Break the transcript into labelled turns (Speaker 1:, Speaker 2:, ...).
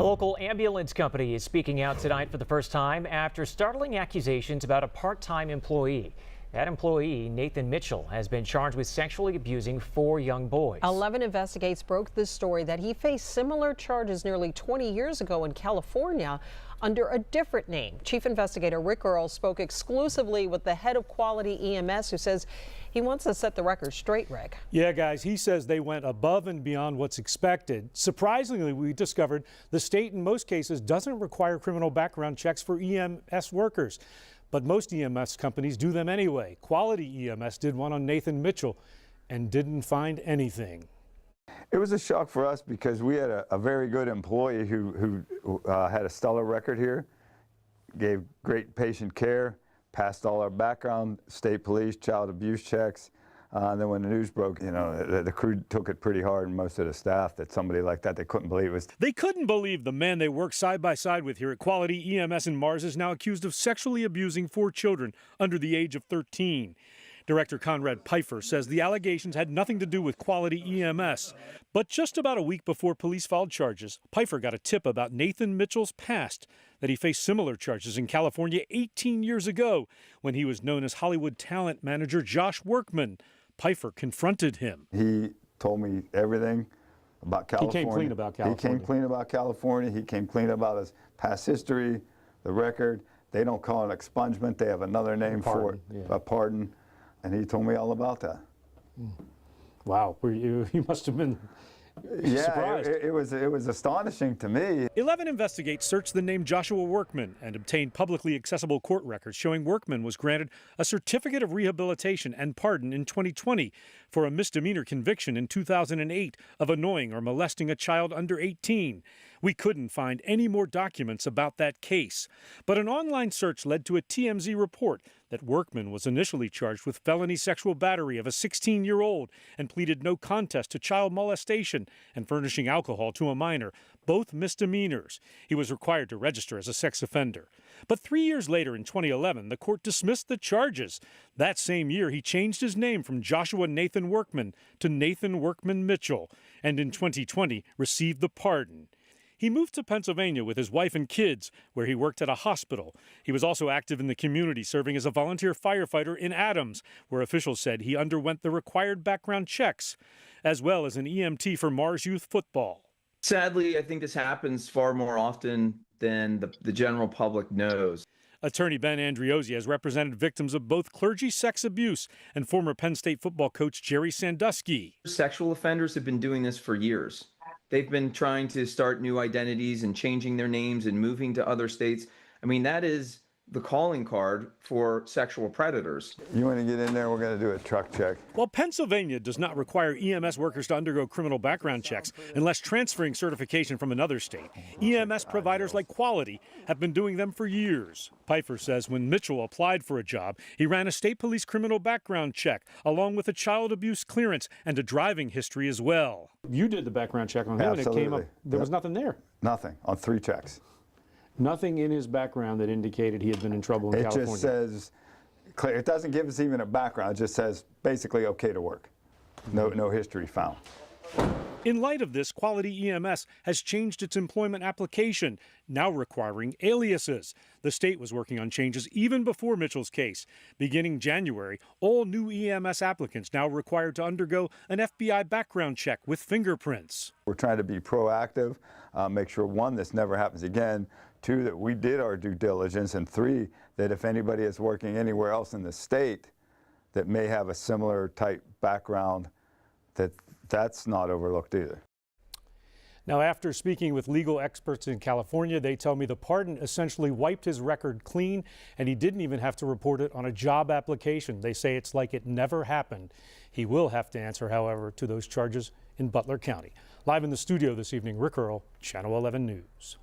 Speaker 1: A local ambulance company is speaking out tonight for the first time after startling accusations about a part-time employee. That employee, Nathan Mitchell, has been charged with sexually abusing 4 young boys.
Speaker 2: 11 Investigates broke this story that he faced similar charges nearly 20 years ago in California under a different name. Chief Investigator Rick Earl spoke exclusively with the head of quality EMS, who says he wants to set the record straight, Rick.
Speaker 3: Yeah, guys, he says they went above and beyond what's expected. Surprisingly, we discovered the state in most cases doesn't require criminal background checks for EMS workers. But most EMS companies do them anyway. Quality EMS did one on Nathan Mitchell and didn't find anything.
Speaker 4: It was a shock for us because we had a very good employee who had a stellar record here, gave great patient care, passed all our background, state police, child abuse checks. And then when the news broke, the crew took it pretty hard, and most of the staff, that somebody like that, they couldn't believe it was.
Speaker 3: They couldn't believe the man they work side by side with here at Quality EMS in Mars is now accused of sexually abusing 4 children under the age of 13. Director Conrad Pfeiffer says the allegations had nothing to do with Quality EMS. But just about a week before police filed charges, Pfeiffer got a tip about Nathan Mitchell's past, that he faced similar charges in California 18 years ago when he was known as Hollywood talent manager Josh Workman. Pfeiffer confronted him.
Speaker 4: He told me everything about California.
Speaker 3: He came clean about California.
Speaker 4: He came clean about California. He came clean about his past history, the record. They don't call it expungement. They have another name for it, a pardon. And he told me all about that.
Speaker 3: Wow, you must have been surprised.
Speaker 4: It was astonishing to me.
Speaker 3: 11 Investigates searched the name Joshua Workman and obtained publicly accessible court records showing Workman was granted a certificate of rehabilitation and pardon in 2020 for a misdemeanor conviction in 2008 of annoying or molesting a child under 18. We couldn't find any more documents about that case, but an online search led to a TMZ report that Workman was initially charged with felony sexual battery of a 16-year-old and pleaded no contest to child molestation and furnishing alcohol to a minor, both misdemeanors. He was required to register as a sex offender. But 3 years later, in 2011, the court dismissed the charges. That same year, he changed his name from Joshua Nathan Workman to Nathan Workman Mitchell, and in 2020 received the pardon. He moved to Pennsylvania with his wife and kids, where he worked at a hospital. He was also active in the community, serving as a volunteer firefighter in Adams, where officials said he underwent the required background checks, as well as an EMT for Mars Youth Football.
Speaker 5: Sadly, I think this happens far more often than the general public knows.
Speaker 3: Attorney Ben Andriozzi has represented victims of both clergy sex abuse and former Penn State football coach Jerry Sandusky.
Speaker 5: Sexual offenders have been doing this for years. They've been trying to start new identities and changing their names and moving to other states. I mean, that is the calling card for sexual predators.
Speaker 4: You want to get in there, we're going to do a truck check.
Speaker 3: While Pennsylvania does not require EMS workers to undergo criminal background checks unless transferring certification from another state, EMS providers like Quality have been doing them for years. Pfeiffer says when Mitchell applied for a job, he ran a state police criminal background check, along with a child abuse clearance and a driving history as well. You did the background check on him, and it came up, there was nothing there.
Speaker 4: Nothing, on 3 checks.
Speaker 3: Nothing in his background that indicated he had been in trouble in California.
Speaker 4: It just says, it doesn't give us even a background, it just says basically okay to work. No history found.
Speaker 3: In light of this, Quality EMS has changed its employment application, now requiring aliases. The state was working on changes even before Mitchell's case. Beginning January, all new EMS applicants now required to undergo an FBI background check with fingerprints.
Speaker 4: We're trying to be proactive, make sure, 1, this never happens again, 2, that we did our due diligence, and 3, that if anybody is working anywhere else in the state that may have a similar type background, that's not overlooked either.
Speaker 3: Now, after speaking with legal experts in California, they tell me the pardon essentially wiped his record clean, and he didn't even have to report it on a job application. They say it's like it never happened. He will have to answer, however, to those charges in Butler County. Live in the studio this evening, Rick Earl, Channel 11 News.